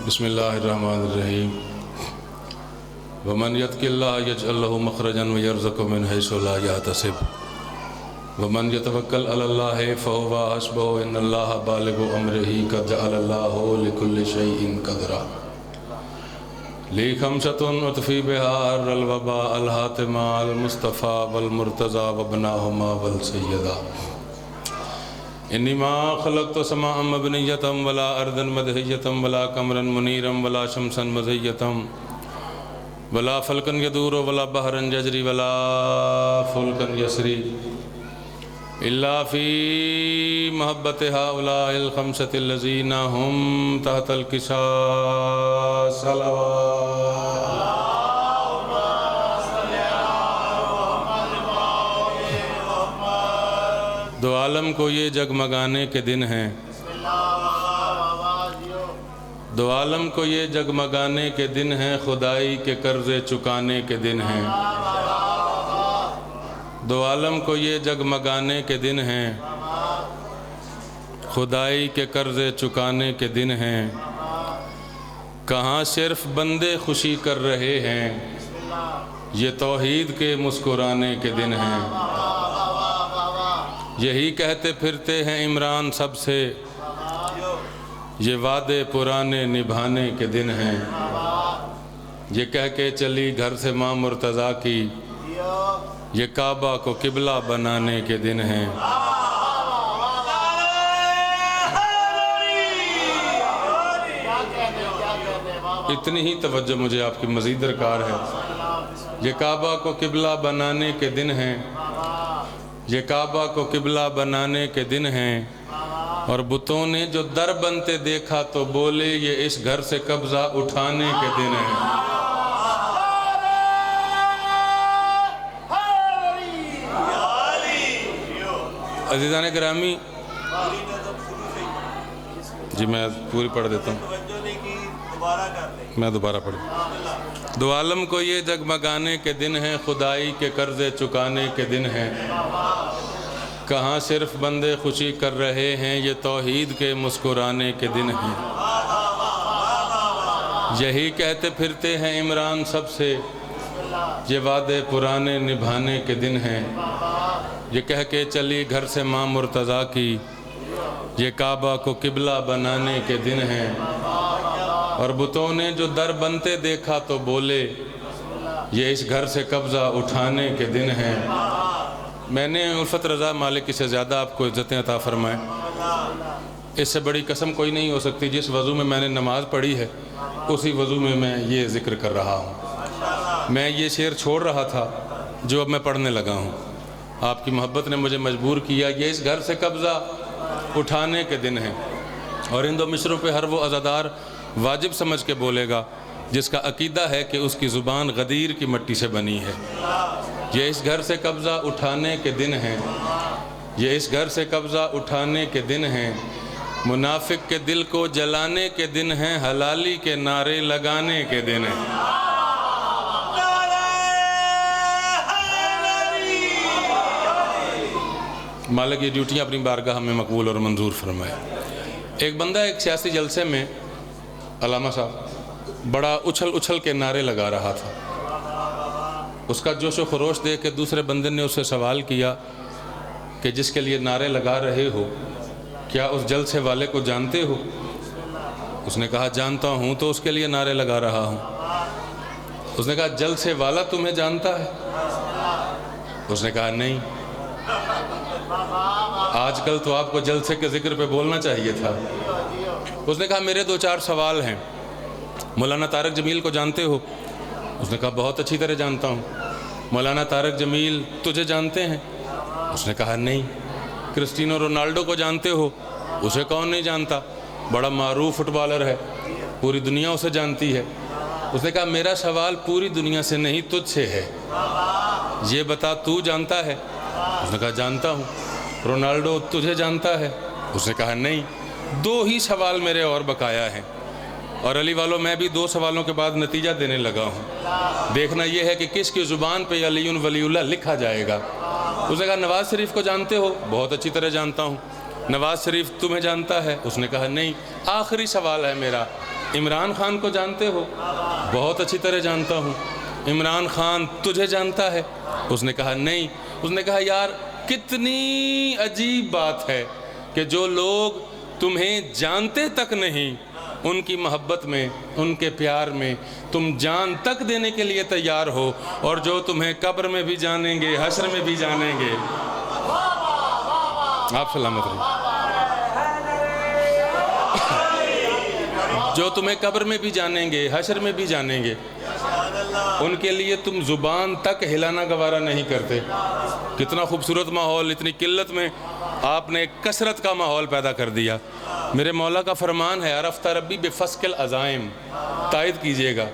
بسم اللہ الرحمن الرحیم ومن یتق اللہ یجعل لہ مخرجا ویرزقہ من حیث لا یحتسب ومن یتوکل علی اللہ فہو حسبہ ان اللہ بالغ امرہ قد جعل اللہ لکل شیء قدرا لی خمسۃ اطفی بہا الوباء الحاتمہ المصطفیٰ والمرتضیٰ وابناہما والسیدہ انی ما خلقت سماء مبنیۃ ولا ارضا مدحیۃ ولا قمرا منیرا ولا شمسا مزیۃ ولا فلکا یدور ولا بحرا یجری ولا فلکا یسری الا فی محبت هؤلاء الخمسۃ الذین هم تحت القصاص صلوات دو عالم کو یہ جگمگانے کے دن ہیں، دو عالم کو یہ جگمگانے کے دن ہیں، خدائی کے قرضے چکانے کے دن ہیں، دو عالم کو یہ جگمگانے کے دن ہیں، خدائی کے قرضے چکانے کے دن ہیں، کہاں صرف بندے خوشی کر رہے ہیں، یہ توحید کے مسکرانے کے دن ہیں، یہی کہتے پھرتے ہیں عمران سب سے، یہ وعدے پرانے نبھانے کے دن ہیں، یہ کہہ کے چلی گھر سے ماں مرتضیٰ کی، یہ کعبہ کو قبلہ بنانے کے دن ہیں۔ اتنی ہی توجہ مجھے آپ کی مزید درکار ہے۔ یہ کعبہ کو قبلہ بنانے کے دن ہیں، یہ کعبہ کو قبلہ بنانے کے دن ہیں، اور بتوں نے جو در بنتے دیکھا تو بولے یہ اس گھر سے قبضہ اٹھانے کے دن ہیں۔ عزیزان گرامی، جی میں پوری پڑھ دیتا ہوں، میں دوبارہ پڑھ دو عالم کو یہ جگمگانے کے دن ہیں، خدائی کے قرضے چکانے کے دن ہیں، کہاں صرف بندے خوشی کر رہے ہیں، یہ توحید کے مسکرانے کے دن ہیں، یہی کہتے پھرتے ہیں عمران سب سے، یہ وعدے پرانے نبھانے کے دن ہیں، یہ کہہ کے چلی گھر سے ماں مرتضیٰ کی، یہ کعبہ کو قبلہ بنانے کے دن ہیں، اور بتوں نے جو در بنتے دیکھا تو بولے یہ اس گھر سے قبضہ اٹھانے کے دن ہیں۔ میں نے الفت رضا مالکی سے زیادہ آپ کو عزتیں عطا فرمائیں، اس سے بڑی قسم کوئی نہیں ہو سکتی۔ جس وضو میں میں نے نماز پڑھی ہے اسی وضو میں یہ ذکر کر رہا ہوں۔ میں یہ شعر چھوڑ رہا تھا جو اب میں پڑھنے لگا ہوں، آپ کی محبت نے مجھے مجبور کیا، یہ اس گھر سے قبضہ اٹھانے کے دن ہیں، اور ان دو مصروں پہ ہر وہ عزادار واجب سمجھ کے بولے گا جس کا عقیدہ ہے کہ اس کی زبان غدیر کی مٹی سے بنی ہے۔ یہ اس گھر سے قبضہ اٹھانے کے دن ہیں، یہ اس گھر سے قبضہ اٹھانے کے دن ہیں، منافق کے دل کو جلانے کے دن ہیں، حلالی کے نعرے لگانے کے دن ہیں۔ مالک یہ ڈیوٹیاں اپنی بارگاہ میں مقبول اور منظور فرمائے۔ ایک بندہ ایک سیاسی جلسے میں، علامہ صاحب، بڑا اچھل کے نعرے لگا رہا تھا۔ اس کا جوش و خروش دیکھ کے دوسرے بندے نے اس سے سوال کیا کہ جس کے لیے نعرے لگا رہے ہو کیا اس جلسے والے کو جانتے ہو؟ اس نے کہا جانتا ہوں تو اس کے لیے نعرے لگا رہا ہوں۔ اس نے کہا جلسے والا تمہیں جانتا ہے؟ اس نے کہا نہیں۔ آج کل تو آپ کو جلسے کے ذکر پہ بولنا چاہیے تھا۔ اس نے کہا میرے دو چار سوال ہیں، مولانا طارق جمیل کو جانتے ہو؟ اس نے کہا بہت اچھی طرح جانتا ہوں۔ مولانا طارق جمیل تجھے جانتے ہیں؟ اس نے کہا نہیں۔ کرسٹینو رونالڈو کو جانتے ہو؟ اسے کون نہیں جانتا، بڑا معروف فٹ بالر ہے، پوری دنیا اسے جانتی ہے۔ اس نے کہا میرا سوال پوری دنیا سے نہیں تجھ سے ہے، یہ بتا تو جانتا ہے؟ اس نے کہا جانتا ہوں۔ رونالڈو تجھے جانتا ہے؟ اس نے کہا نہیں۔ دو ہی سوال میرے اور بقایا ہیں، اور علی والوں میں بھی دو سوالوں کے بعد نتیجہ دینے لگا ہوں، دیکھنا یہ ہے کہ کس کی زبان پہ علی ولی اللہ لکھا جائے گا۔ اس نے کہا نواز شریف کو جانتے ہو؟ بہت اچھی طرح جانتا ہوں۔ نواز شریف تمہیں جانتا ہے؟ اس نے کہا نہیں۔ آخری سوال ہے میرا، عمران خان کو جانتے ہو؟ بہت اچھی طرح جانتا ہوں۔ عمران خان تجھے جانتا ہے؟ اس نے کہا نہیں۔ اس نے کہا یار کتنی عجیب بات ہے کہ جو لوگ تمہیں جانتے تک نہیں، ان کی محبت میں، ان کے پیار میں تم جان تک دینے کے لیے تیار ہو، اور جو تمہیں قبر میں بھی جانیں گے، حشر میں بھی جانیں گے۔ آپ سلامت رہیے۔ جو تمہیں قبر میں بھی جانیں گے، حشر میں بھی جانیں گے، ان کے لیے تم زبان تک ہلانا گوارا نہیں کرتے۔ کتنا خوبصورت ماحول، اتنی قلت میں آپ نے کثرت کا ماحول پیدا کر دیا۔ میرے مولا کا فرمان ہے عرفت ربی بفسق العزائم، تائید کیجئے گا،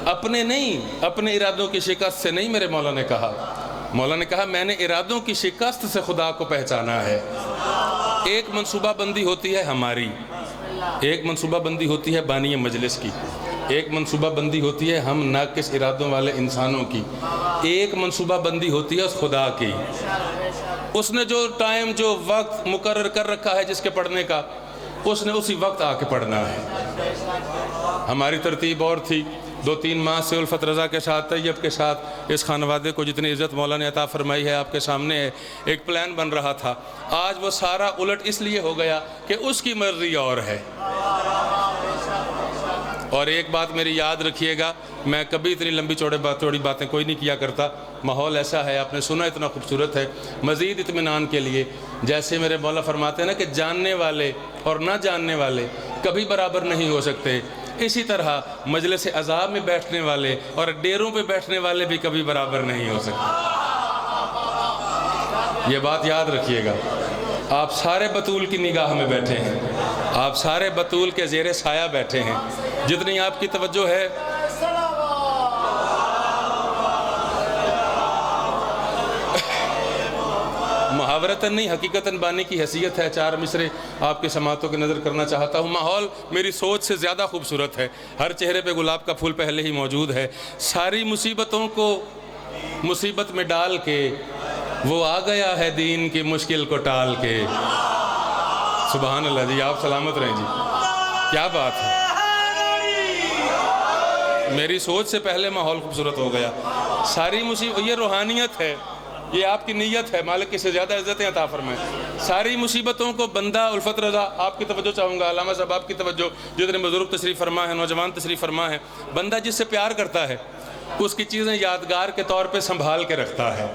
اپنے نہیں، اپنے ارادوں کی شکست سے نہیں۔ میرے مولا نے کہا، مولا نے کہا میں نے ارادوں کی شکست سے خدا کو پہچانا ہے۔ ایک منصوبہ بندی ہوتی ہے ہماری، ایک منصوبہ بندی ہوتی ہے بانی مجلس کی، ایک منصوبہ بندی ہوتی ہے ہم ناقص ارادوں والے انسانوں کی، ایک منصوبہ بندی ہوتی ہے اس خدا کی۔ اس نے جو ٹائم، جو وقت مقرر کر رکھا ہے جس کے پڑھنے کا، اس نے اسی وقت آ کے پڑھنا ہے۔ ہماری ترتیب اور تھی، 2-3 ماہ سے الفت رضا کے ساتھ، طیب کے ساتھ اس خانوادے کو جتنی عزت مولا نے عطا فرمائی ہے آپ کے سامنے ہے، ایک پلان بن رہا تھا۔ آج وہ سارا الٹ اس لیے ہو گیا کہ اس کی مرضی اور ہے۔ اور ایک بات میری یاد رکھیے گا، میں کبھی اتنی لمبی چوڑی باتیں کوئی نہیں کیا کرتا، ماحول ایسا ہے، آپ نے سنا اتنا خوبصورت ہے۔ مزید اطمینان کے لیے جیسے میرے مولا فرماتے ہیں نا کہ جاننے والے اور نہ جاننے والے کبھی برابر نہیں ہو سکتے، اسی طرح مجلس عذاب میں بیٹھنے والے اور ڈیروں پہ بیٹھنے والے بھی کبھی برابر نہیں ہو سکتے۔ یہ بات یاد رکھیے گا۔ آپ سارے بطول کی نگاہ میں بیٹھے ہیں، آپ سارے بطول کے زیر سایہ بیٹھے ہیں، جتنی آپ کی توجہ ہے محاورتاً نہیں حقیقتاً بانی کی حیثیت ہے۔ 4 مصرے آپ کے سماعتوں کی نظر کرنا چاہتا ہوں۔ ماحول میری سوچ سے زیادہ خوبصورت ہے، ہر چہرے پہ گلاب کا پھول پہلے ہی موجود ہے۔ ساری مصیبتوں کو مصیبت میں ڈال کے وہ آ گیا ہے دین کی مشکل کو ٹال کے۔ سبحان اللہ جی، آپ سلامت رہیں جی، کیا بات ہے۔ میری سوچ سے پہلے ماحول خوبصورت ہو گیا۔ ساری مصیبت، یہ روحانیت ہے، یہ آپ کی نیت ہے، مالک اس سے زیادہ عزتیں عطا فرمائیں۔ ساری مصیبتوں کو بندہ الفت رضا، آپ کی توجہ چاہوں گا، علامہ صاحب آپ کی توجہ، جتنے بزرگ تشریف فرما ہے، نوجوان تشریف فرما ہے، بندہ جس سے پیار کرتا ہے اس کی چیزیں یادگار کے طور پہ سنبھال کے رکھتا ہے۔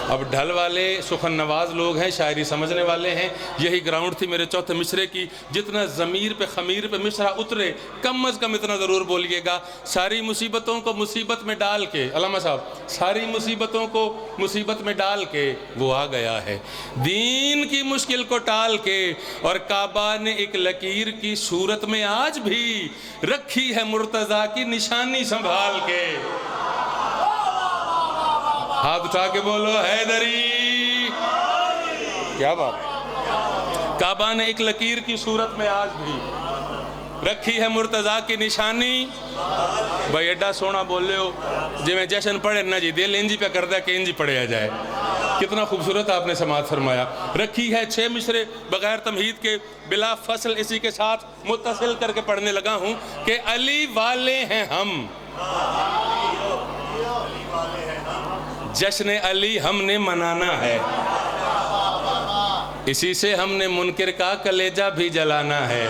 اب ڈھل والے سخن نواز لوگ ہیں، شاعری سمجھنے والے ہیں، یہی گراؤنڈ تھی میرے چوتھے مصرے کی۔ جتنا ضمیر پہ خمیر پہ مصرع اترے، کم از کم اتنا ضرور بولیے گا، ساری مصیبتوں کو مصیبت میں ڈال کے، علامہ صاحب، ساری مصیبتوں کو مصیبت میں ڈال کے وہ آ گیا ہے دین کی مشکل کو ٹال کے، اور کعبہ نے ایک لکیر کی صورت میں آج بھی رکھی ہے مرتضیٰ کی نشانی سنبھال کے۔ ہاتھ اٹھا کے بولو حیدری، کیا بات۔ کعبہ نے ایک لکیر کی صورت میں آج بھی رکھی ہے مرتضیٰ کی نشانی۔ بھائی ایڈا سونا بولے ہو جی میں جشن پڑھے نا جی، دل انجی پہ کردہ کہ انجی پڑھے آ جائے۔ کتنا خوبصورت آپ نے سماعت فرمایا۔ رکھی ہے 6 مصرے بغیر تمہید کے، بلا فصل اسی کے ساتھ متصل کر کے پڑھنے لگا ہوں کہ علی والے ہیں ہم، جشن علی ہم نے منانا ہے، اسی سے ہم نے منکر کا کلیجہ بھی جلانا ہے،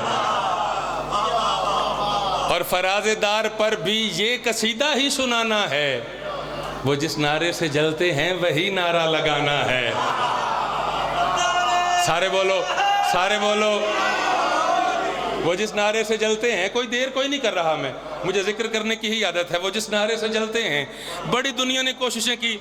اور فراز دار پر بھی یہ قصیدہ ہی سنانا ہے، وہ جس نعرے سے جلتے ہیں وہی نعرہ لگانا ہے۔ سارے بولو، سارے بولو، وہ جس نعرے سے جلتے ہیں، کوئی دیر کوئی نہیں کر رہا، میں مجھے ذکر کرنے کی ہی عادت ہے، وہ جس نعرے سے جلتے ہیں۔ بڑی دنیا نے کوششیں کی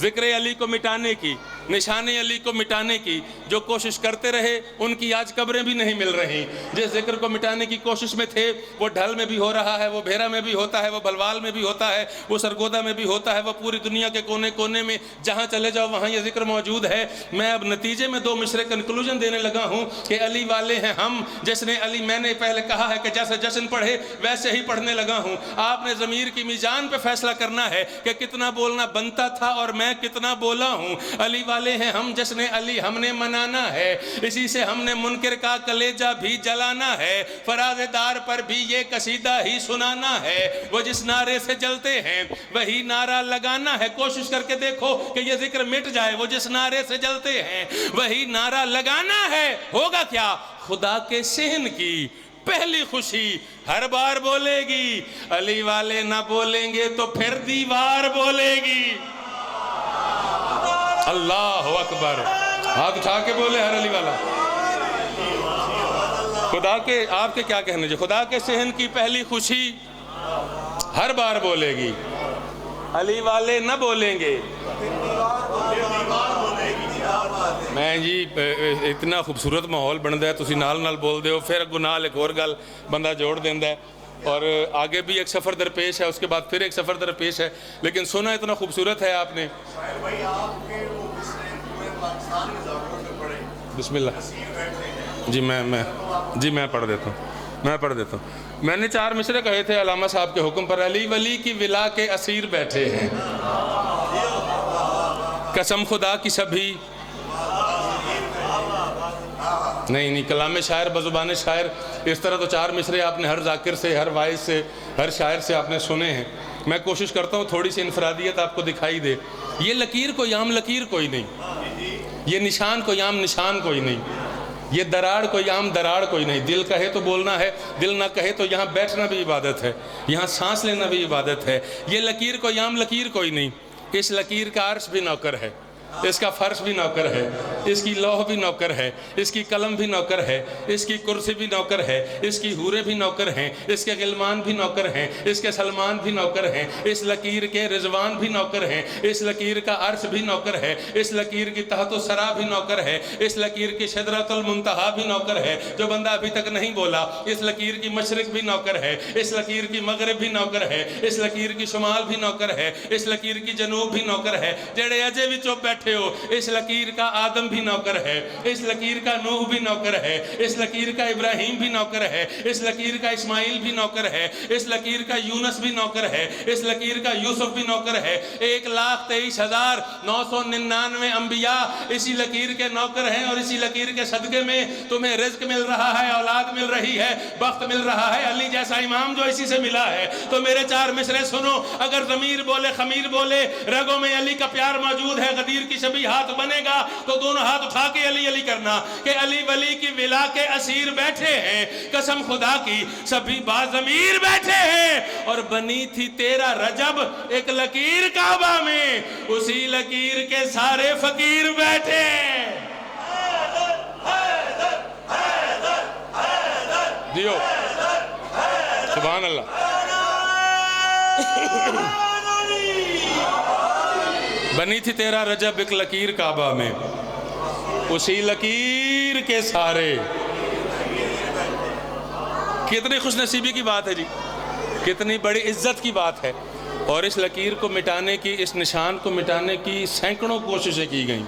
ذکر علی کو مٹانے کی، نشان علی کو مٹانے کی، جو کوشش کرتے رہے ان کی آج قبریں بھی نہیں مل رہی۔ جس ذکر کو مٹانے کی کوشش میں تھے وہ ڈھل میں بھی ہو رہا ہے، وہ بھیرا میں بھی ہوتا ہے، وہ بلوال میں بھی ہوتا ہے، وہ سرگودا میں بھی ہوتا ہے، وہ پوری دنیا کے کونے کونے میں جہاں چلے جاؤ وہاں یہ ذکر موجود ہے۔ میں اب نتیجے میں 2 مصرے کنکلوژن دینے لگا ہوں کہ علی والے ہیں ہم، جشن علی میں نے پہلے کہا ہے کہ جیسے جشن پڑھے ویسے ہی پڑھنے لگا ہوں۔ آپ نے ضمیر کی میزان پہ فیصلہ کرنا ہے کہ کتنا بولنا بنتا تھا اور میں کتنا بولا ہوں۔ علی والے ہیں ہم، جشن علی ہم نے منانا ہے، اسی سے ہم نے منکر کا کلیجہ بھی جلانا ہے، فراز دار پر بھی یہ قصیدہ ہی سنانا ہے، وہ جس نعرے سے جلتے ہیں وہی نعرہ لگانا ہے۔ کوشش کر کے دیکھو کہ یہ ذکر مٹ جائے، وہ جس نعرے سے جلتے ہیں وہی نعرہ لگانا ہے۔ ہوگا کیا؟ خدا کے صحن کی پہلی خوشی ہر بار بولے گی، علی والے نہ بولیں گے تو پھر دیوار بولے گی۔ اللہ اکبر، ہاتھ اٹھا کے بولے ہر علی والا۔ خدا کے، آپ کے کیا کہنے جو، خدا کے صحن کی پہلی خوشی ہر بار بولے گی، علی والے نہ بولیں گے۔ میں جی اتنا خوبصورت ماحول بن ہے، تسی نال نال بول دے ہو، پھر گناہ ایک اور گل بندہ جوڑ دیندہ ہے، اور آگے بھی ایک سفر درپیش ہے، اس کے بعد پھر ایک سفر درپیش ہے، لیکن سنا اتنا خوبصورت ہے آپ نے۔ بسم اللہ جی میں پڑھ دیتا ہوں، میں نے 4 مصرے کہے تھے علامہ صاحب کے حکم پر۔ علی ولی کی ولا کے اسیر بیٹھے ہیں، قسم خدا کی سبھی نہیں کلام شاعر بزبان شاعر اس طرح تو 4 مصرے آپ نے ہر ذاکر سے، ہر وائز سے، ہر شاعر سے آپ نے سنے ہیں۔ میں کوشش کرتا ہوں تھوڑی سی انفرادیت آپ کو دکھائی دے۔ یہ لکیر کو یام لکیر کوئی نہیں، یہ نشان کو یام نشان کوئی نہیں، یہ دراڑ کو یام دراڑ کوئی نہیں۔ دل کہے تو بولنا ہے، دل نہ کہے تو یہاں بیٹھنا بھی عبادت ہے، یہاں سانس لینا بھی عبادت ہے۔ یہ لکیر کو یام لکیر کوئی نہیں، اس لکیر کا عرش بھی نوکر ہے، اس کا فرش بھی نوکر ہے، اس کی لوح بھی نوکر ہے، اس کی قلم بھی نوکر ہے، اس کی کرسی بھی نوکر ہے، اس کی حوریں بھی نوکر ہیں، اس کے غلمان بھی نوکر ہیں، اس کے سلمان بھی نوکر ہیں، اس لکیر کے رضوان بھی نوکر ہیں، اس لکیر کا عرش بھی نوکر ہے، اس لکیر کی تحت الثری بھی نوکر ہے، اس لکیر کی سدرۃ المنتہا بھی نوکر ہے۔ جو بندہ ابھی تک نہیں بولا، اس لکیر کی مشرق بھی نوکر ہے، اس لکیر کی مغرب بھی نوکر ہے، اس لکیر کی شمال بھی نوکر ہے، اس لکیر کی جنوب بھی نوکر ہے۔ جڑے اجے وچوں بیٹھے ہو، اس لکیر کا آدم بھی نوکر ہے، اس لکیر کا نوح بھی نوکر ہے، اس لکیر کا ابراہیم بھی نوکر ہے، اس لکیر کا اسماعیل بھی نوکر ہے، اس لکیر کا یونس بھی نوکر ہے، اس لکیر کا یوسف بھی نوکر ہے۔ 1,23,999 انبیاء اسی لکیر کے نوکر ہیں، اور اسی لکیر کے صدقے میں تمہیں رزق مل رہا ہے، اولاد مل رہی ہے، بخت مل رہا ہے۔ علی جیسا امام جو اسی سے ملا ہے۔ تو میرے 4 مصرے سنو، اگر ضمیر بولے خمیر بولے، رگوں میں علی کا پیار موجود ہے، غدیر کی شبیہ ہاتھ بنے گا تو دونوں ہاتھ اٹھا کے علی علی کرنا کہ علی ولی کی ولا کے اسیر بیٹھے ہیں، قسم خدا کی سبھی باضمیر بیٹھے ہیں، اور بنی تھی 13 رجب ایک لکیر کعبہ میں، اسی لکیر کے سارے فقیر بیٹھے ہیں۔ دیو سبحان اللہ۔ بنی تھی 13 رجب ایک لکیر کعبہ میں، اسی لکیر کے سارے۔ کتنی خوش نصیبی کی بات ہے جی، کتنی بڑی عزت کی بات ہے۔ اور اس لکیر کو مٹانے کی، اس نشان کو مٹانے کی سینکڑوں کوششیں کی گئیں۔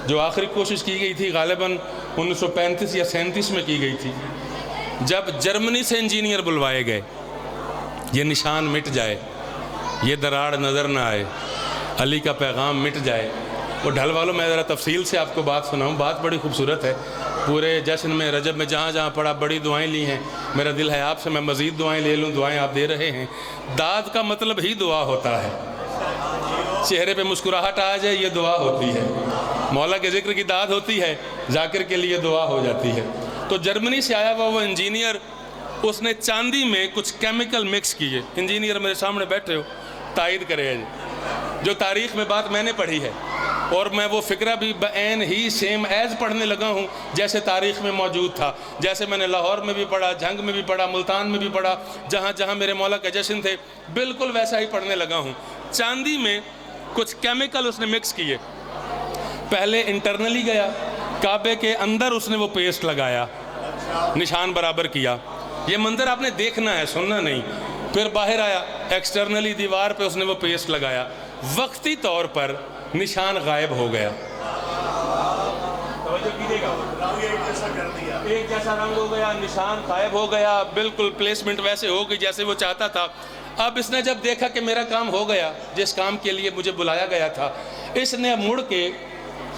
جو آخری کوشش کی گئی تھی غالباً 1935 یا 37 میں کی گئی تھی، جب جرمنی سے انجینئر بلوائے گئے، یہ نشان مٹ جائے، یہ دراڑ نظر نہ آئے، علی کا پیغام مٹ جائے۔ وہ ڈھل والوں میں ذرا تفصیل سے آپ کو بات سناؤں، بات بڑی خوبصورت ہے۔ پورے جشن میں رجب میں جہاں جہاں پڑا بڑی دعائیں لی ہیں، میرا دل ہے آپ سے میں مزید دعائیں لے لوں، دعائیں آپ دے رہے ہیں۔ داد کا مطلب ہی دعا ہوتا ہے، چہرے پہ مسکراہٹ آ جائے یہ دعا ہوتی ہے، مولا کے ذکر کی داد ہوتی ہے، ذاکر کے لیے دعا ہو جاتی ہے۔ تو جرمنی سے آیا ہوا وہ انجینئر، اس نے چاندی میں کچھ کیمیکل مکس کیے۔ انجینئر میرے سامنے بیٹھے ہو، تائید کرے جی، جو تاریخ میں بات میں نے پڑھی ہے، اور میں وہ فکرہ بھی بعین ہی سیم ایز پڑھنے لگا ہوں جیسے تاریخ میں موجود تھا، جیسے میں نے لاہور میں بھی پڑھا، جھنگ میں بھی پڑھا، ملتان میں بھی پڑھا، جہاں جہاں میرے مولا کے جشن تھے بالکل ویسا ہی پڑھنے لگا ہوں۔ چاندی میں کچھ کیمیکل اس نے مکس کیے، پہلے انٹرنلی گیا، کعبے کے اندر اس نے وہ پیسٹ لگایا، نشان برابر کیا۔ یہ منظر آپ نے دیکھنا ہے، سننا نہیں۔ پھر باہر آیا، ایکسٹرنلی دیوار پہ اس نے وہ پیسٹ لگایا، وقتی طور پر نشان غائب ہو گیا۔ توجہ کیجئے گا، ایک جیسا رنگ ہو گیا، نشان غائب ہو گیا، بالکل پلیسمنٹ ویسے ہو گئی جیسے وہ چاہتا تھا۔ اب اس نے جب دیکھا کہ میرا کام ہو گیا، جس کام کے لیے مجھے بلایا گیا تھا، اس نے مڑ کے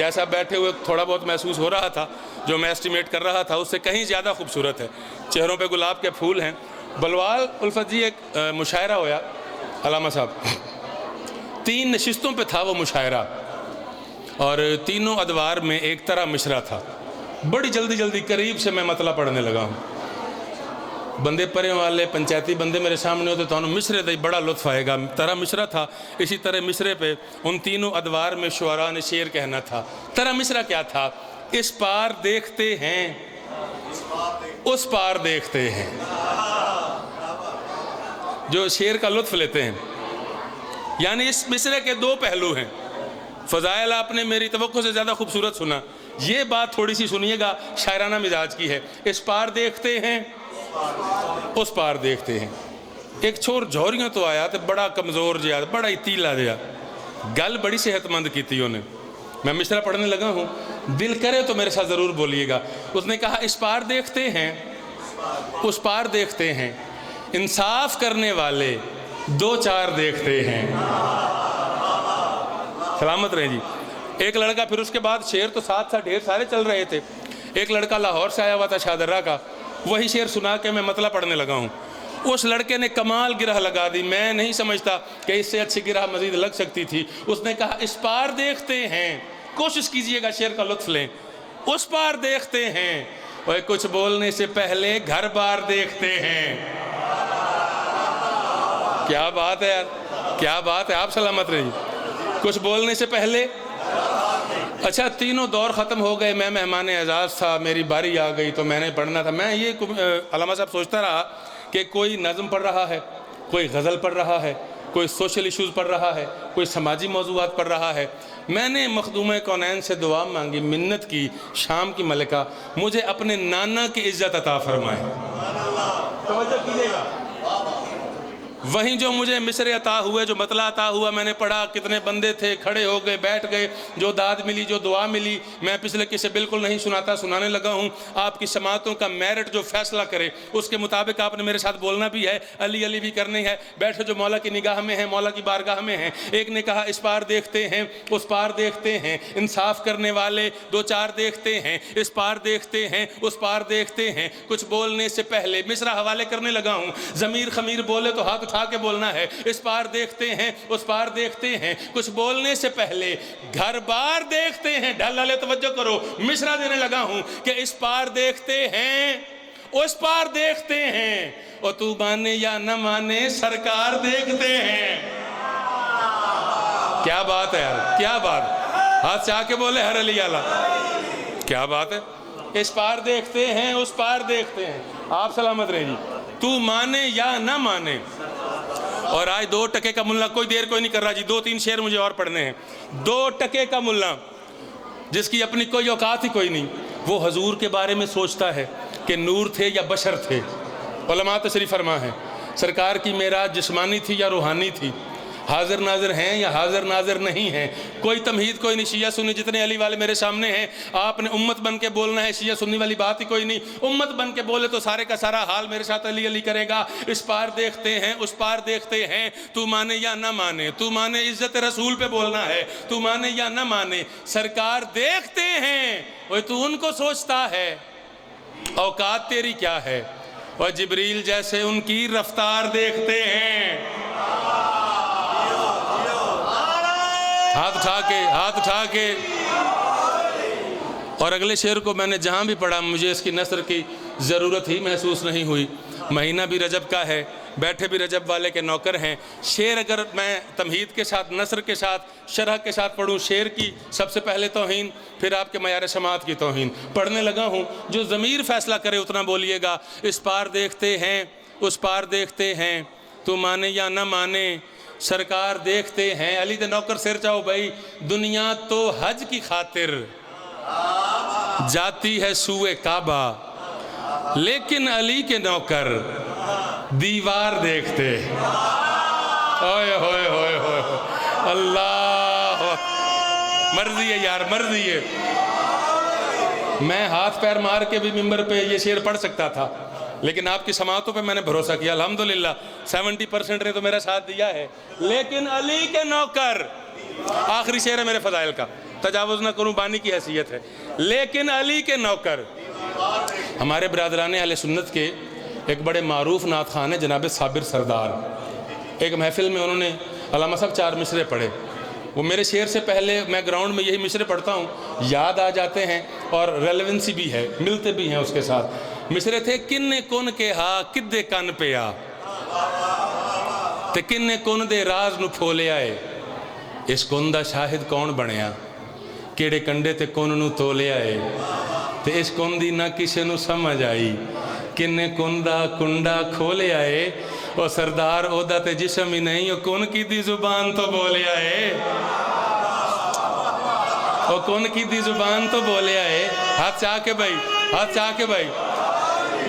جیسا بیٹھے ہوئے تھوڑا بہت محسوس ہو رہا تھا، جو میں اسٹیمیٹ کر رہا تھا اس سے کہیں زیادہ خوبصورت ہے، چہروں پہ گلاب کے پھول ہیں۔ بلوال الفت جی ایک مشاعرہ ہویا علامہ صاحب، 3 نشستوں پہ تھا وہ مشاعرہ، اور تینوں ادوار میں ایک طرح مشرا تھا۔ بڑی جلدی قریب سے میں مطلع پڑھنے لگا ہوں، بندے پرے والے پنچایتی بندے میرے سامنے ہوتے تو انہوں مشرے دے بڑا لطف آئے گا، طرح مشرا تھا۔ اسی طرح مشرے پہ ان تینوں ادوار میں شعراء نے شعر کہنا تھا۔ طرح مشرا کیا تھا؟ اس پار دیکھتے ہیں اس پار دیکھتے ہیں، جو شعر کا لطف لیتے ہیں۔ یعنی اس مصرے کے 2 پہلو ہیں۔ فضائل آپ نے میری توقع سے زیادہ خوبصورت سنا، یہ بات تھوڑی سی سنیے گا، شاعرانہ مزاج کی ہے۔ اس پار دیکھتے ہیں اس پار دیکھتے ہیں۔ ایک چھوڑ جھوریوں تو آیا تو بڑا کمزور جیا، بڑا ہی تیلا جیا، گل بڑی صحت مند کی تھی انہیں۔ میں مصرع پڑھنے لگا ہوں، دل کرے تو میرے ساتھ ضرور بولیے گا۔ اس نے کہا اس پار دیکھتے ہیں اس پار دیکھتے ہیں، انصاف کرنے والے 2-4 دیکھتے ہیں۔ سلامت رہیں جی۔ ایک لڑکا، پھر اس کے بعد شعر تو ساتھ ڈھیر سارے چل رہے تھے۔ ایک لڑکا لاہور سے آیا ہوا تھا شاہدرہ کا، وہی شعر سنا کے میں مطلع پڑھنے لگا ہوں۔ اس لڑکے نے کمال گرہ لگا دی، میں نہیں سمجھتا کہ اس سے اچھی گرہ مزید لگ سکتی تھی۔ اس نے کہا اس پار دیکھتے ہیں، کوشش کیجئے گا شعر کا لطف لیں، اس پار دیکھتے ہیں، اور کچھ بولنے سے پہلے گھر بار دیکھتے ہیں۔ کیا بات ہے یار، کیا بات ہے، آپ سلامت رہیے۔ کچھ بولنے سے پہلے، اچھا تینوں دور ختم ہو گئے، میں مہمان اعزاز تھا، میری باری آ گئی تو میں نے پڑھنا تھا۔ میں یہ علامہ صاحب سوچتا رہا کہ کوئی نظم پڑھ رہا ہے، کوئی غزل پڑھ رہا ہے، کوئی سوشل ایشوز پڑھ رہا ہے، کوئی سماجی موضوعات پڑھ رہا ہے۔ میں نے مخدوم کونین سے دعا مانگی، منت کی، شام کی ملکہ مجھے اپنے نانا کی عزت عطا فرمائے۔ توجہ کیجئے گا، وہیں جو مجھے مصرے عطا ہوئے، جو مطلع عطا ہوا، میں نے پڑھا، کتنے بندے تھے، کھڑے ہو گئے، بیٹھ گئے، جو داد ملی، جو دعا ملی، میں پچھلے کسے بالکل نہیں سناتا، سنانے لگا ہوں۔ آپ کی سماعتوں کا میرٹ جو فیصلہ کرے اس کے مطابق آپ نے میرے ساتھ بولنا بھی ہے، علی علی بھی کرنی ہے۔ بیٹھے جو مولا کی نگاہ میں ہیں، مولا کی بارگاہ میں ہیں۔ ایک نے کہا اس پار دیکھتے ہیں اس پار دیکھتے ہیں، انصاف کرنے والے 2-4 دیکھتے ہیں، اس پار دیکھتے ہیں اس پار دیکھتے ہیں، کچھ بولنے سے پہلے مصرع حوالے کرنے لگا ہوں۔ ضمیر خمیر بولے تو ہاتھ اٹھا کے بولنا ہے، اس پار دیکھتے ہیں اس پار دیکھتے ہیں، کچھ بولنے سے پہلے گھر بار دیکھتے ہیں۔ ڈھل ڈھلے توجہ کرو، مصرع دینے لگا ہوں کہ اس پار دیکھتے ہیں اس پار دیکھتے ہیں، اور تو مانے یا نہ مانے سرکار دیکھتے ہیں۔ کیا بات ہے یار، کیا بات، ہاتھ چاہ کے بولے ہر علی اعلیٰ، کیا بات ہے۔ اس پار دیکھتے ہیں اس پار دیکھتے ہیں، آپ سلامت رہیں جی۔ تو مانے یا نہ مانے، اور آج 2 ٹکے کا ملا، کوئی دیر کوئی نہیں کر رہا جی، 2-3 شعر مجھے اور پڑھنے ہیں۔ 2 ٹکے کا ملا جس کی اپنی کوئی اوقات ہی کوئی نہیں، وہ حضور کے بارے میں سوچتا ہے کہ نور تھے یا بشر تھے۔ علماء تشریف فرما ہے، سرکار کی معراج جسمانی تھی یا روحانی تھی، حاضر ناظر ہیں یا حاضر ناظر نہیں ہیں، کوئی تمہید کوئی نہیں۔ شیعہ سنی جتنے علی والے میرے سامنے ہیں، آپ نے امت بن کے بولنا ہے، شیعہ سنی والی بات ہی کوئی نہیں۔ امت بن کے بولے تو سارے کا سارا حال میرے ساتھ علی علی کرے گا۔ اس پار دیکھتے ہیں اس پار دیکھتے ہیں، تو مانے یا نہ مانے، تو مانے عزت رسول پہ بولنا ہے، تو مانے یا نہ مانے سرکار دیکھتے ہیں، اور تو ان کو سوچتا ہے اوقات تیری کیا ہے، اور جبریل جیسے ان کی رفتار دیکھتے ہیں۔ ہاتھ اٹھا کے اور اگلے شعر کو میں نے جہاں بھی پڑھا مجھے اس کی نثر کی ضرورت ہی محسوس نہیں ہوئی۔ مہینہ بھی رجب کا ہے، بیٹھے بھی رجب والے کے نوکر ہیں۔ شعر اگر میں تمہید کے ساتھ، نثر کے ساتھ، شرح کے ساتھ پڑھوں، شعر کی سب سے پہلے توہین، پھر آپ کے معیار سماعت کی توہین۔ پڑھنے لگا ہوں، جو ضمیر فیصلہ کرے اتنا بولیے گا۔ اس پار دیکھتے ہیں اس پار دیکھتے ہیں، تو مانے یا نہ مانے سرکار دیکھتے ہیں۔ علی دے نوکر سر چاہو بھائی، دنیا تو حج کی خاطر جاتی ہے سوئے کعبہ، لیکن علی کے نوکر دیوار دیکھتے۔ اوئے ہوئے ہوئے ہوئے، اللہ مرضی ہے یار، مرضی ہے۔ میں ہاتھ پیر مار کے بھی ممبر پہ یہ شعر پڑھ سکتا تھا، لیکن آپ کی سماعتوں پہ میں نے بھروسہ کیا، الحمدللہ 70% نے تو میرا ساتھ دیا ہے۔ لیکن علی کے نوکر، آخری شعر ہے میرے فضائل کا، تجاوز نہ کروں بانی کی حیثیت ہے، لیکن علی کے نوکر ہمارے برادران اہل سنت کے ایک بڑے معروف نعت خان ہیں جناب صابر سردار. ایک محفل میں انہوں نے علامہ صاحب 4 مصرے پڑھے. وہ میرے شعر سے پہلے میں گراؤنڈ میں یہی مصرے پڑھتا ہوں، یاد آ جاتے ہیں اور ریلیونسی بھی ہے، ملتے بھی ہیں اس کے ساتھ. مصرے تھے کن کن کے ہا کدے کن پہ آ تے کن کن دے راز نو پھولے آئے، اس کن دا شاہد کون بنیا کیڑے کنڈے تے کن نو تولے آئے، تے اس کن دی نہ کسے نو سمجھ آئی کن کن دا کنڈا کھولے آئے. وہ سردار او دا تے جسم ہی نہیں، وہ کن کی دی زبان تو بولے آئے، وہ کن کی دی زبان تو بولے آئے. ہاتھ چاہ کے بھائی، ہاتھ چاہ کے بھائی،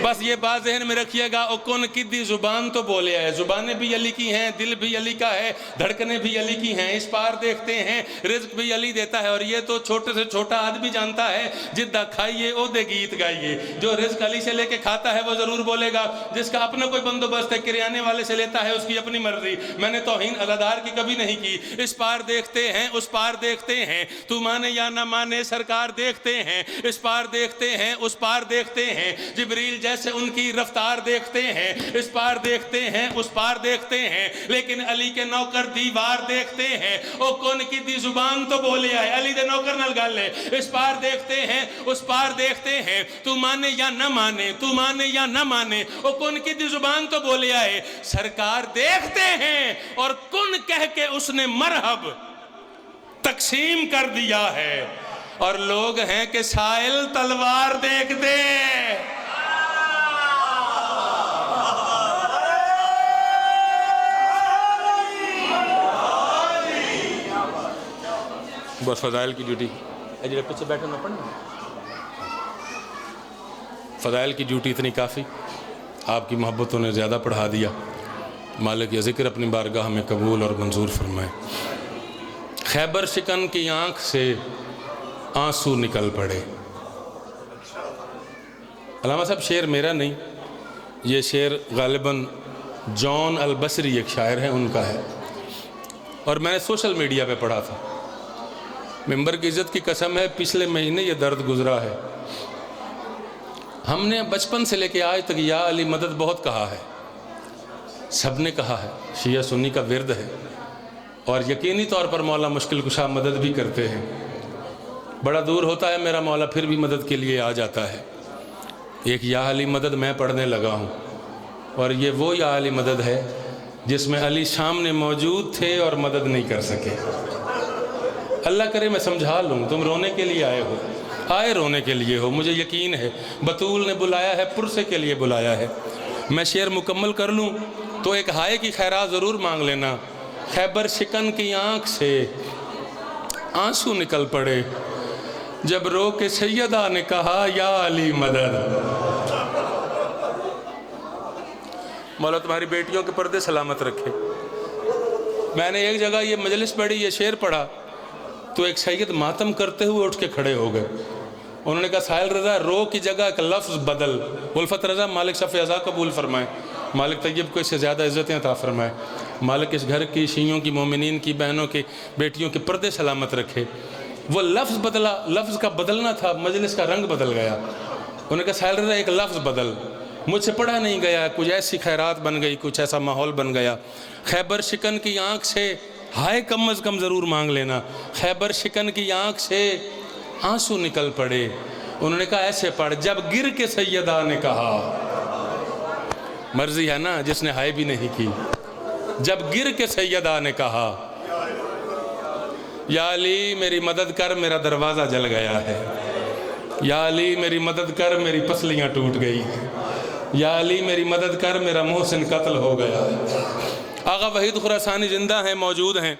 بس یہ بات ذہن میں رکھیے گا. او کن کی دی زبان تو بولے آئے. زبانیں بھی علی کی ہیں، دل بھی علی کا ہے، دھڑکنے بھی علی کی ہیں. اس پار دیکھتے ہیں رزق بھی علی دیتا ہے، اور یہ تو چھوٹے سے چھوٹا آدمی جانتا ہے جدہ کھائیے او دے گیت گائیے. جو رزق علی سے لے کے کھاتا ہے وہ ضرور بولے گا، جس کا اپنا کوئی بندوبست ہے کریانے والے سے لیتا ہے اس کی اپنی مرضی. میں نے توہین عزادار کی کبھی نہیں کی. اس پار دیکھتے ہیں اس پار دیکھتے ہیں، تو مانے یا نہ مانے سرکار دیکھتے ہیں. اس پار دیکھتے ہیں اس پار دیکھتے ہیں، جبریل جیسے ان کی رفتار دیکھتے ہیں. اس پار دیکھتے ہیں اس پار دیکھتے ہیں، لیکن علی کے نوکر دیوار دیکھتے ہیں. او کون کی دی زبان تو بولے آئے، علی دے نوکر نال گل ہے. اس پار دیکھتے ہیں اس پار دیکھتے ہیں، تو مانے یا نہ مانے تو مانے یا نہ مانے، او کون کی دی زبان تو بولے آئے. سرکار دیکھتے ہیں اور کن کہہ کے اس نے مرحب تقسیم کر دیا ہے، اور لوگ ہیں کہ سائل تلوار دیکھ دے. بس فضائل کی ڈیوٹی اجرے پیچھے بیٹھے نہ پڑھنا. فضائل کی ڈیوٹی اتنی کافی، آپ کی محبتوں نے زیادہ پڑھا دیا. مالک یہ ذکر اپنی بارگاہ میں قبول اور منظور فرمائے. خیبر شکن کی آنکھ سے آنسو نکل پڑے. علامہ صاحب شعر میرا نہیں، یہ شعر غالباً جان البصری ایک شاعر ہیں ان کا ہے، اور میں نے سوشل میڈیا پہ پڑھا تھا. ممبر کی عزت کی قسم ہے پچھلے مہینے یہ درد گزرا ہے. ہم نے بچپن سے لے کے آج تک یا علی مدد بہت کہا ہے، سب نے کہا ہے، شیعہ سنی کا ورد ہے، اور یقینی طور پر مولا مشکل کشا مدد بھی کرتے ہیں. بڑا دور ہوتا ہے میرا مولا پھر بھی مدد کے لیے آ جاتا ہے. ایک یا علی مدد میں پڑھنے لگا ہوں، اور یہ وہ یا علی مدد ہے جس میں علی سامنے موجود تھے اور مدد نہیں کر سکے. اللہ کرے میں سمجھا لوں، تم رونے کے لیے آئے ہو، آئے رونے کے لیے ہو، مجھے یقین ہے. بطول نے بلایا ہے، پرسے کے لیے بلایا ہے. میں شعر مکمل کر لوں تو ایک ہائے کی خیرات ضرور مانگ لینا. خیبر شکن کی آنکھ سے آنسو نکل پڑے جب رو کے سیدہ نے کہا یا علی مدد. مولا تمہاری بیٹیوں کے پردے سلامت رکھے. میں نے ایک جگہ یہ مجلس پڑھی، یہ شعر پڑھا، تو ایک سید ماتم کرتے ہوئے اٹھ کے کھڑے ہو گئے. انہوں نے کہا سائل رضا رو کی جگہ ایک لفظ بدل. الفت رضا مالک صف عزا قبول فرمائے، مالک طیب کو اس سے زیادہ عزتیں عطا فرمائے. مالک اس گھر کی شیعوں کی مومنین کی بہنوں کی بیٹیوں کے پردے سلامت رکھے. وہ لفظ بدلا، لفظ کا بدلنا تھا، مجلس کا رنگ بدل گیا. انہوں نے کہا سائل رضا ایک لفظ بدل. مجھ سے پڑھا نہیں گیا، کچھ ایسی خیرات بن گئی، کچھ ایسا ماحول بن گیا. خیبر شکن کی آنکھ سے ہائے کم از کم ضرور مانگ لینا. خیبر شکن کی آنکھ سے آنسو نکل پڑے. انہوں نے کہا ایسے پڑھ، جب گر کے سیدہ نے کہا، مرضی ہے نا جس نے ہائے بھی نہیں کی. جب گر کے سیدہ نے کہا یا علی میری مدد کر میرا دروازہ جل گیا ہے، یا علی میری مدد کر میری پسلیاں ٹوٹ گئی، یا علی میری مدد کر میرا محسن قتل ہو گیا. آغا وحید خراسانی زندہ ہیں، موجود ہیں،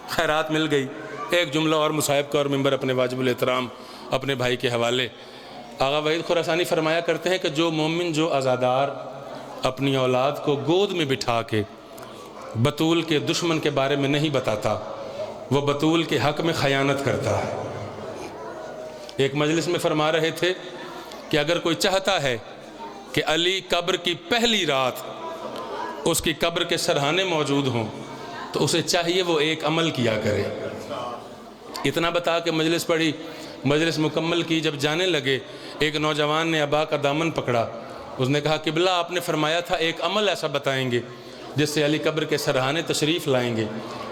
خیرات مل گئی. ایک جملہ اور مصاحب کا اور ممبر اپنے واجب الاحترام اپنے بھائی کے حوالے. آغا وحید خراسانی فرمایا کرتے ہیں کہ جو مومن، جو عزادار اپنی اولاد کو گود میں بٹھا کے بطول کے دشمن کے بارے میں نہیں بتاتا، وہ بطول کے حق میں خیانت کرتا ہے. ایک مجلس میں فرما رہے تھے کہ اگر کوئی چاہتا ہے کہ علی قبر کی پہلی رات اس کی قبر کے سرحانے موجود ہوں تو اسے چاہیے وہ ایک عمل کیا کرے. اتنا بتا کے مجلس پڑھی، مجلس مکمل کی، جب جانے لگے ایک نوجوان نے ابا کا دامن پکڑا، اس نے کہا قبلہ آپ نے فرمایا تھا ایک عمل ایسا بتائیں گے جس سے علی قبر کے سرہانے تشریف لائیں گے،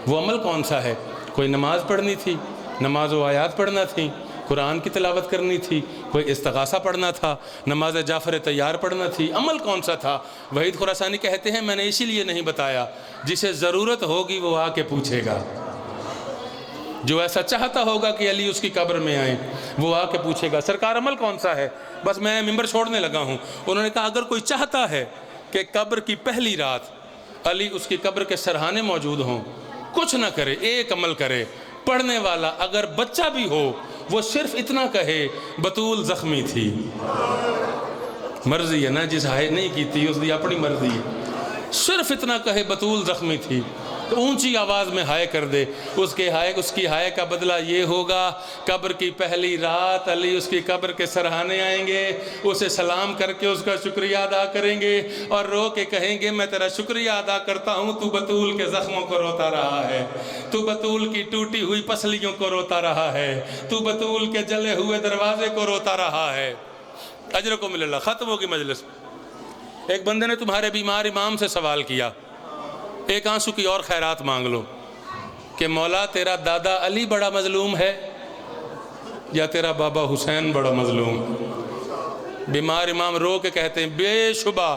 وہ عمل کون سا ہے؟ کوئی نماز پڑھنی تھی، نماز و آیات پڑھنا تھی، قرآن کی تلاوت کرنی تھی، کوئی استغاثہ پڑھنا تھا، نماز جعفر تیار پڑھنا تھی، عمل کون سا تھا؟ وحید خراسانی کہتے ہیں میں نے اسی لیے نہیں بتایا، جسے ضرورت ہوگی وہ آ کے پوچھے گا، جو ایسا چاہتا ہوگا کہ علی اس کی قبر میں آئیں وہ آ کے پوچھے گا سرکار عمل کون سا ہے؟ بس میں ممبر چھوڑنے لگا ہوں۔ انہوں نے کہا اگر کوئی چاہتا ہے کہ قبر کی پہلی رات علی اس کی قبر کے سرہانے موجود ہوں، کچھ نہ کرے، ایک عمل کرے، پڑھنے والا اگر بچہ بھی ہو وہ صرف اتنا کہے بطول زخمی تھی، مرضی ہے نا، جس ہائے نہیں کی تھی اس دی اپنی مرضی ہے، صرف اتنا کہے بطول زخمی تھی تو اونچی آواز میں ہائے کر دے، اس کی ہائے کا بدلہ یہ ہوگا قبر کی پہلی رات علی اس کی قبر کے سرہانے آئیں گے، اسے سلام کر کے اس کا شکریہ ادا کریں گے اور رو کے کہیں گے میں تیرا شکریہ ادا کرتا ہوں، تو بطول کے زخموں کو روتا رہا ہے، تو بطول کی ٹوٹی ہوئی پسلیوں کو روتا رہا ہے، تو بطول کے جلے ہوئے دروازے کو روتا رہا ہے۔ اجرکم اللہ۔ ختم ہوگی مجلس۔ ایک بندے نے تمہارے بیمار امام سے سوال کیا، ایک آنسو کی اور خیرات مانگ لو کہ مولا تیرا دادا علی بڑا مظلوم ہے یا تیرا بابا حسین بڑا مظلوم؟ بیمار امام رو کے کہتے ہیں بے شبہ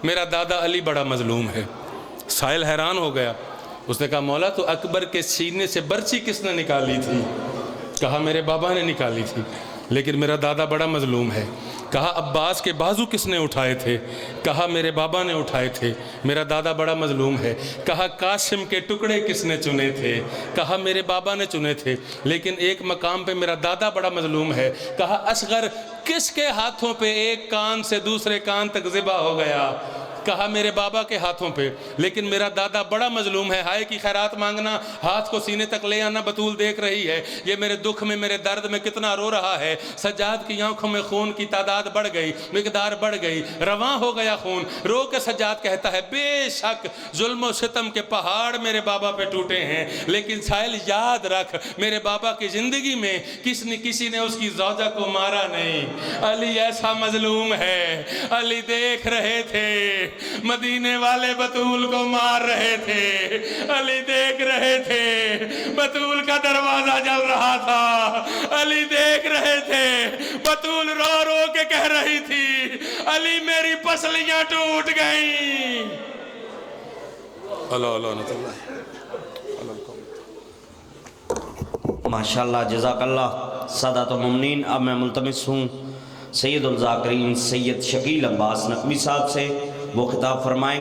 میرا دادا علی بڑا مظلوم ہے۔ سائل حیران ہو گیا، اس نے کہا مولا تو اکبر کے سینے سے برچی کس نے نکالی تھی؟ کہا میرے بابا نے نکالی تھی، لیکن میرا دادا بڑا مظلوم ہے۔ کہا عباس کے بازو کس نے اٹھائے تھے؟ کہا میرے بابا نے اٹھائے تھے، میرا دادا بڑا مظلوم ہے۔ کہا قاسم کے ٹکڑے کس نے چنے تھے؟ کہا میرے بابا نے چنے تھے، لیکن ایک مقام پہ میرا دادا بڑا مظلوم ہے۔ کہا اصغر کس کے ہاتھوں پہ ایک کان سے دوسرے کان تک ذبح ہو گیا؟ کہا میرے بابا کے ہاتھوں پہ، لیکن میرا دادا بڑا مظلوم ہے۔ ہائے کی خیرات مانگنا، ہاتھ کو سینے تک لے آنا، بطول دیکھ رہی ہے یہ میرے دکھ میں میرے درد میں کتنا رو رہا ہے۔ سجاد کی آنکھوں میں خون کی تعداد بڑھ گئی، مقدار بڑھ گئی، رواں ہو گیا خون۔ رو کے سجاد کہتا ہے بے شک ظلم و ستم کے پہاڑ میرے بابا پہ ٹوٹے ہیں، لیکن سائل یاد رکھ میرے بابا کی زندگی میں کسی نے اس کی زوجہ کو مارا نہیں۔ علی ایسا مظلوم ہے، علی دیکھ رہے تھے مدینے والے بطول کو مار رہے تھے، علی دیکھ رہے تھے بطول کا دروازہ جل رہا تھا، علی دیکھ رہے تھے بطول رو رو کے کہہ رہی تھی علی میری پسلیاں ٹوٹ گئیں۔ ماشاءاللہ، جزاک اللہ سادات و ممنین۔ اب میں ملتمس ہوں سید الذاکرین سید شکیل عباس نقوی صاحب سے وہ خطاب فرمائیں۔